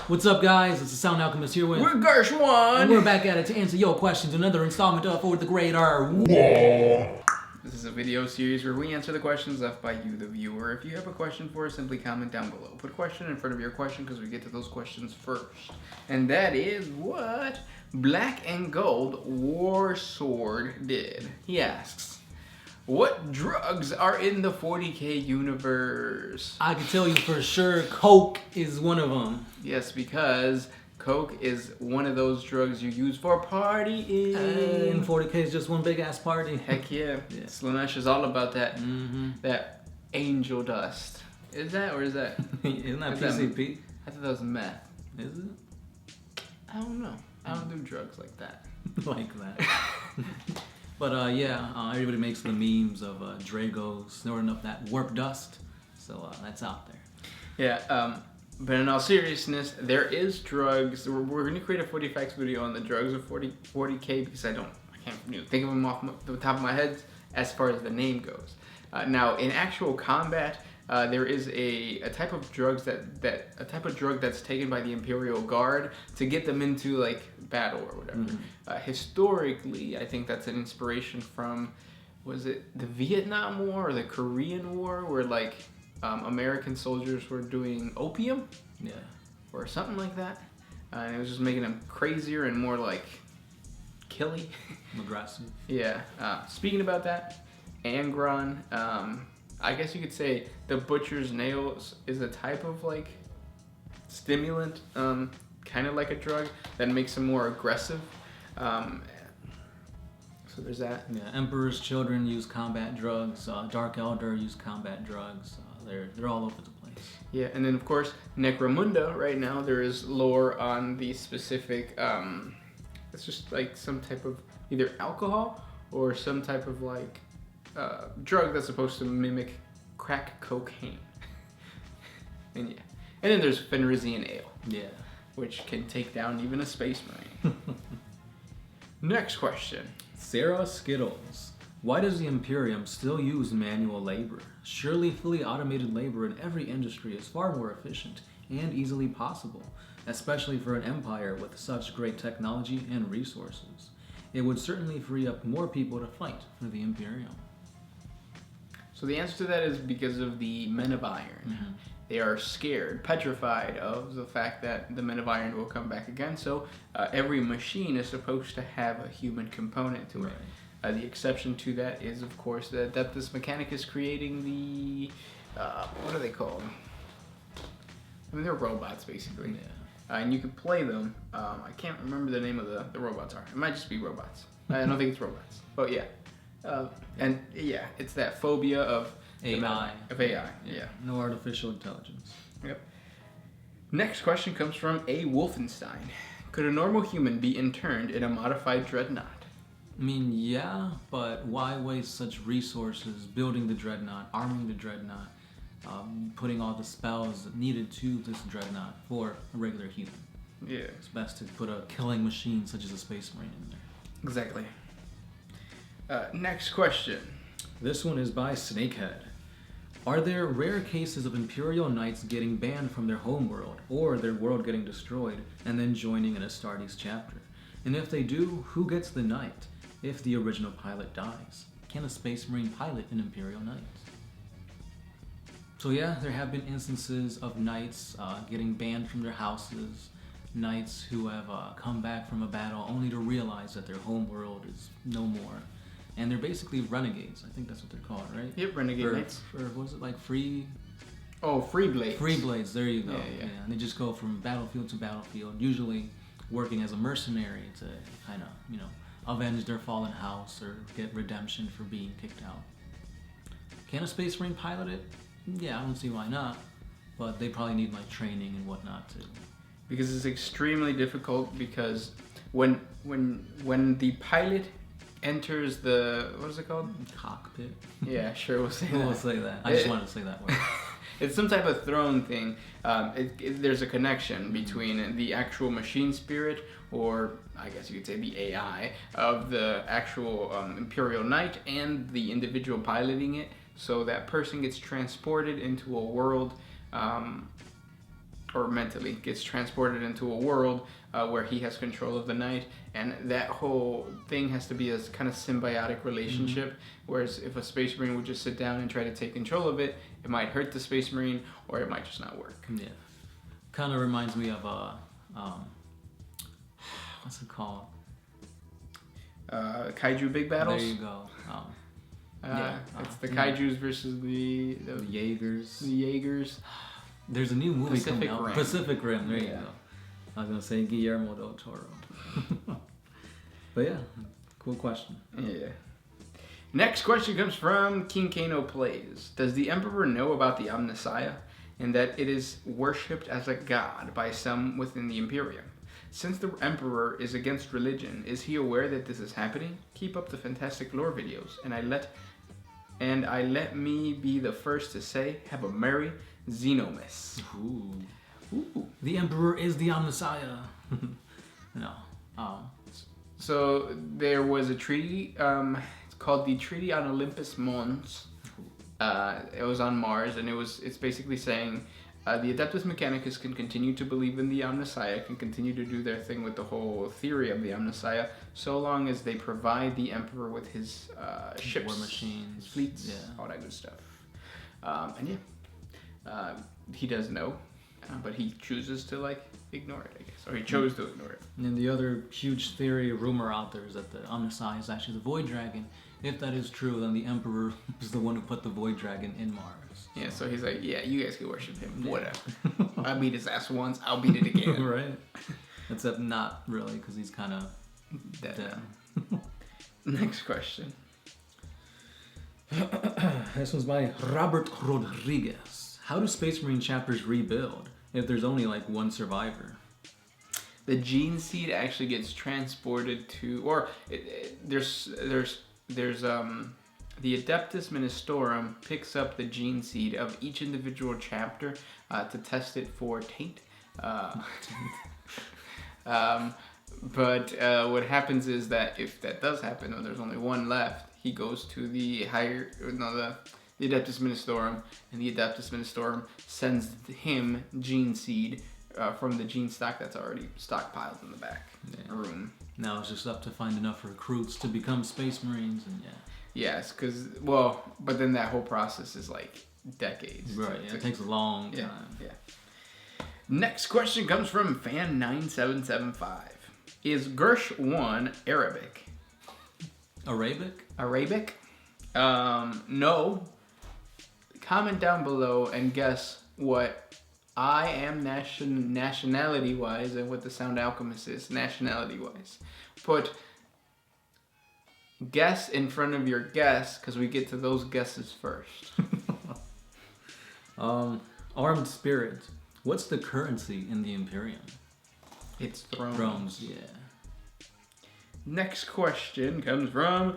What's up, guys? It's the Sound Alchemist here with... We're Gershwan! And we're back at it to answer your questions. Another installment of For the Greater WAAAGH. This is a video series where we answer the questions left by you, the viewer. If you have a question for us, simply comment down below. Put a question in front of your question because we get to those questions first. And that is what Black and Gold War Sword did. He asks, what drugs are in the 40K universe? I can tell you for sure Coke is one of them. Yes, because Coke is one of those drugs you use for partying. And 40K is just one big ass party. Heck yeah. Slanesh is all about that that angel dust. Is that or is that? Isn't that PCP? I thought that was meth. Is it? I don't know. I don't do drugs like that. Like that. But everybody makes the memes of Drago snorting up that warp dust. So that's out there. Yeah, but in all seriousness, there is drugs. We're going to create a 40 facts video on the drugs of 40K because I can't think of them off the top of my head as far as the name goes. Now, in actual combat, there is a type of drugs that's taken by the Imperial Guard to get them into like battle or whatever. Historically, I think that's an inspiration from, was it the Vietnam War or the Korean War, where like American soldiers were doing opium, or something like that, and it was just making them crazier and more like killy, aggressive. Yeah. Speaking about that, Angron. I guess you could say the butcher's nails is a type of like stimulant, kind of like a drug that makes them more aggressive. So there's that. Yeah, Emperor's Children use combat drugs. Dark Elder use combat drugs. They're all over the place. Yeah, and then of course Necromunda. Right now there is lore on the specific. It's just like some type of either alcohol or some type of like drug that's supposed to mimic crack cocaine. And then there's Fenrisian ale. Yeah. Which can take down even a space marine. Next question. Sarah Skittles. Why does the Imperium still use manual labor? Surely fully automated labor in every industry is far more efficient and easily possible, especially for an empire with such great technology and resources. It would certainly free up more people to fight for the Imperium. So the answer to that is because of the Men of Iron. They are scared, petrified of the fact that the Men of Iron will come back again. So every machine is supposed to have a human component to it. The exception to that is, of course, that this mechanic is creating the what are they called? I mean, they're robots basically. And you can play them. I can't remember the name of the robots are. It might just be robots. I don't think it's robots. But yeah. And yeah, it's that phobia of AI. No artificial intelligence. Yep. Next question comes from A. Wolfenstein. Could a normal human be interned in a modified dreadnought? I mean, yeah, but why waste such resources building the dreadnought, arming the dreadnought, putting all the spells needed to this dreadnought for a regular human? Yeah. It's best to put a killing machine such as a space marine in there. Exactly. Next question. This one is by Snakehead. Are there rare cases of Imperial Knights getting banned from their homeworld, or their world getting destroyed, and then joining an Astartes chapter? And if they do, who gets the Knight if the original pilot dies? Can a Space Marine pilot an Imperial Knight? So yeah, there have been instances of Knights getting banned from their houses, Knights who have come back from a battle only to realize that their homeworld is no more. And they're basically renegades. I think that's what they're called, right? Yep, renegade knights. What was it, like free? Oh, free blades. Free blades, there you go. Yeah. And they just go from battlefield to battlefield, usually working as a mercenary to kind of, avenge their fallen house or get redemption for being kicked out. Can a Space Marine pilot it? Yeah, I don't see why not. But they probably need like training and whatnot too. Because it's extremely difficult because when the pilot enters the, what is it called? Cockpit. Yeah, sure, we'll say that. We'll say that. I just wanted to say that word. It's some type of throne thing. There's a connection between the actual machine spirit, or I guess you could say the AI, of the actual Imperial Knight and the individual piloting it. So that person gets transported into a world or mentally, gets transported into a world where he has control of the night, and that whole thing has to be a kind of symbiotic relationship. Whereas if a Space Marine would just sit down and try to take control of it, it might hurt the Space Marine, or it might just not work. Yeah, kind of reminds me of what's it called? Kaiju big battles. There you go. It's the Kaijus versus the Jaegers. The Jaegers. There's a new movie Pacific coming out. Rim. Pacific Rim. There you go. I was gonna say Guillermo del Toro. But yeah, cool question. Yeah. Next question comes from King Kano Plays. Does the Emperor know about the Omnissiah and that it is worshipped as a god by some within the Imperium? Since the Emperor is against religion, is he aware that this is happening? Keep up the fantastic lore videos, and I let me be the first to say, have a merry Xenomas. Ooh. The Emperor is the Omnissiah. No. So there was a treaty. It's called the Treaty on Olympus Mons. It was on Mars, and it's basically saying the Adeptus Mechanicus can continue to believe in the Omnissiah, can continue to do their thing with the whole theory of the Omnissiah, so long as they provide the Emperor with his ships, war machines, his fleets, all that good stuff. He does know, but he chooses to ignore it, I guess, or he chose to ignore it. And the other huge theory, rumor out there is that the Omnissiah is actually the Void Dragon. If that is true, then the Emperor is the one who put the Void Dragon in Mars. Yeah, so he's like, yeah, you guys can worship him, whatever. I beat his ass once, I'll beat it again. Right. Except not really, because he's kind of dead. Next question. This one's by Robert Rodriguez. How do Space Marine chapters rebuild if there's only one survivor? The gene seed actually gets transported to, or there's the Adeptus Ministorum picks up the gene seed of each individual chapter to test it for taint. But what happens is that if that does happen, or there's only one left, he goes to the Adeptus Ministorum, and the Adeptus Ministorum sends him gene seed from the gene stock that's already stockpiled in the back room. Now it's just up to find enough recruits to become Space Marines, and Yes, but then that whole process is decades. Right, it takes a long time. Yeah. Next question comes from Fan9775. Is Gersh 1 Arabic? Arabic? No. Comment down below and guess what I am nationality-wise and what the Sound Alchemist is nationality-wise. Put guess in front of your guess, because we get to those guesses first. Armed Spirit. What's the currency in the Imperium? It's thrones. Thrones, yeah. Next question comes from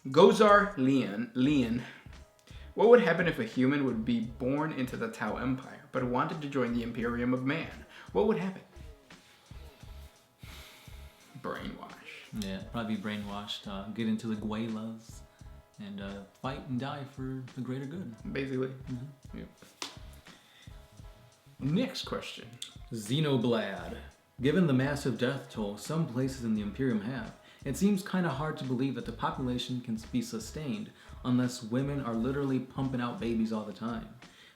Gozar Leon. What would happen if a human would be born into the Tau Empire, but wanted to join the Imperium of Man? What would happen? Brainwash. Yeah, probably be brainwashed, get into the Guelas, and fight and die for the greater good. Basically. Mm-hmm. Yep. Next question. Xenoblad. Given the massive death toll some places in the Imperium have, it seems kind of hard to believe that the population can be sustained unless women are literally pumping out babies all the time.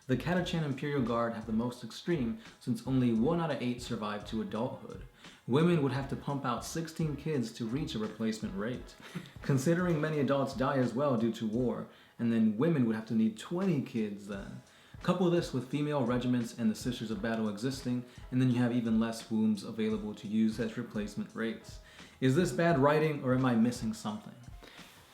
The Catachan Imperial Guard have the most extreme, since only 1 out of 8 survive to adulthood. Women would have to pump out 16 kids to reach a replacement rate. Considering many adults die as well due to war, and then women would have to need 20 kids then. Couple this with female regiments and the Sisters of Battle existing, and then you have even less wombs available to use as replacement rates. Is this bad writing, or am I missing something?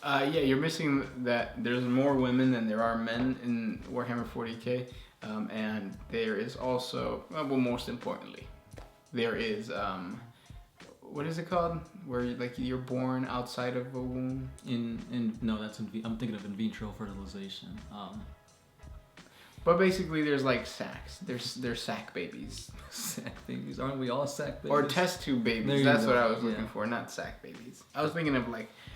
Yeah, you're missing that there's more women than there are men in Warhammer 40K, and there is also, well, most importantly, there is, what is it called? Where you're born outside of a womb? No, I'm thinking of in vitro fertilization. But basically, there's sacs. There's sac babies. Sac babies, aren't we all sac babies? Or test tube babies. That's what I was looking for, not sac babies. I was thinking of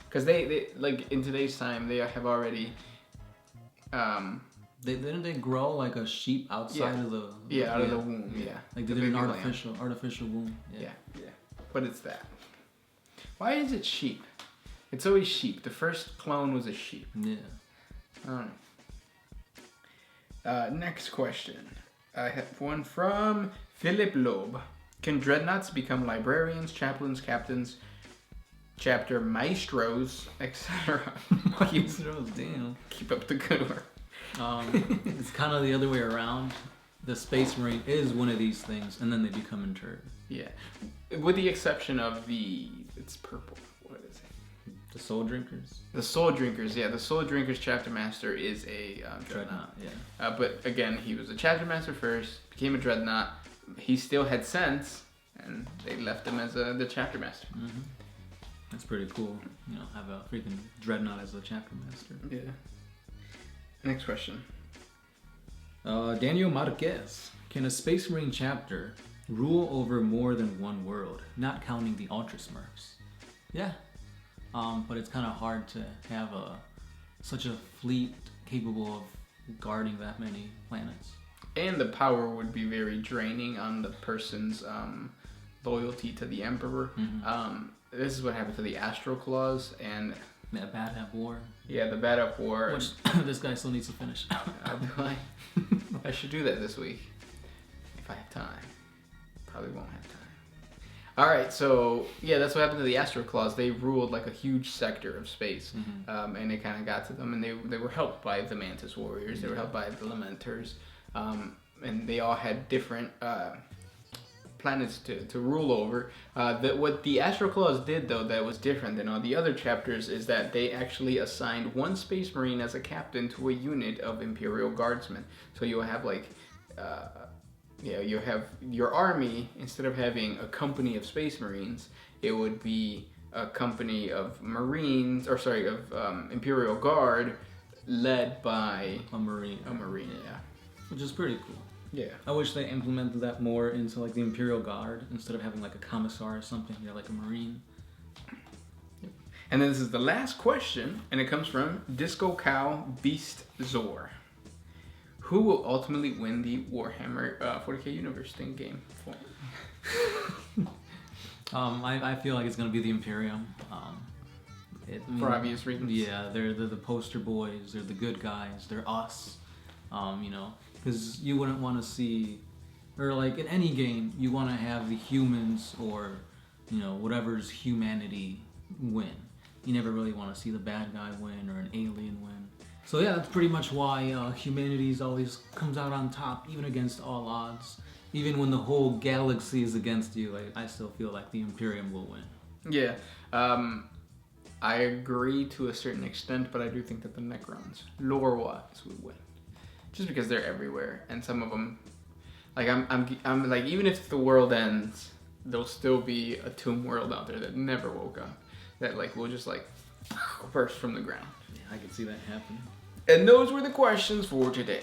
because they in today's time they have already Didn't they grow like a sheep outside of the... Yeah, out of the womb, yeah. Like they did an artificial womb. Yeah. But it's that. Why is it sheep? It's always sheep. The first clone was a sheep. Yeah. I don't know. Next question. I have one from Philip Loeb. Can dreadnoughts become librarians, chaplains, captains, chapter maestros, etc.? Maestros, damn. Keep up the good work. It's kind of the other way around. The Space Marine is one of these things, and then they become interred. Yeah. With the exception of it's purple. What is it? The Soul Drinkers? The Soul Drinkers, yeah. The Soul Drinkers chapter master is a dreadnought. Yeah. But again, he was a chapter master first, became a dreadnought. He still had sense, and they left him as the chapter master. Mm-hmm. That's pretty cool. You know, have a freaking dreadnought as a chapter master. Yeah. Next question. Daniel Marquez. Can a Space Marine chapter rule over more than one world, not counting the Ultra Smurfs? Yeah. But it's kind of hard to have such a fleet capable of guarding that many planets. And the power would be very draining on the person's loyalty to the Emperor. Mm-hmm. This is what happened to the Astro Claws and... That Bad Hat War. Yeah, the Bad Hat War. Which this guy still needs to finish. I should do that this week. If I have time. Probably won't have time. Alright, so yeah, that's what happened to the Astro Claws. They ruled like a huge sector of space. Mm-hmm. And it kind of got to them, and they were helped by the Mantis Warriors. They were helped by the Lamenters. And they all had different planets to rule over. What the Astro Claws did, though, that was different than all the other chapters, is that they actually assigned one Space Marine as a captain to a unit of Imperial Guardsmen. So you'll have like, you have your army, instead of having a company of Space Marines, it would be a company of Marines, Imperial Guard, led by a Marine. Yeah. Which is pretty cool. Yeah. I wish they implemented that more into like the Imperial Guard instead of having like a commissar or something. You're like a Marine. Yep. And then this is the last question, and it comes from Disco Cow Beast Zor. Who will ultimately win the Warhammer 40K universe thing game? I feel like it's gonna be the Imperium. For obvious reasons. Yeah, they're the poster boys. They're the good guys. They're us. You know, because you wouldn't want to see, or like in any game, you want to have the humans or, you know, whatever's humanity win. You never really want to see the bad guy win or an alien win. So yeah, that's pretty much why humanities always comes out on top, even against all odds. Even when the whole galaxy is against you, I still feel like the Imperium will win. Yeah, I agree to a certain extent, but I do think that the Necrons, lore-wise, would win. Just because they're everywhere, and some of them, like I'm like, even if the world ends, there'll still be a tomb world out there that never woke up, that like will just like burst from the ground. Yeah, I can see that happening. And those were the questions for today.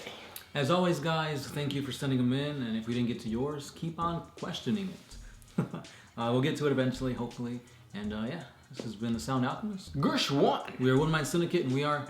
As always, guys, thank you for sending them in, and if we didn't get to yours, keep on questioning it. We'll get to it eventually, hopefully. And yeah, this has been the Sound Alchemist. Gersh1. We are One Mind Syndicate, and we are...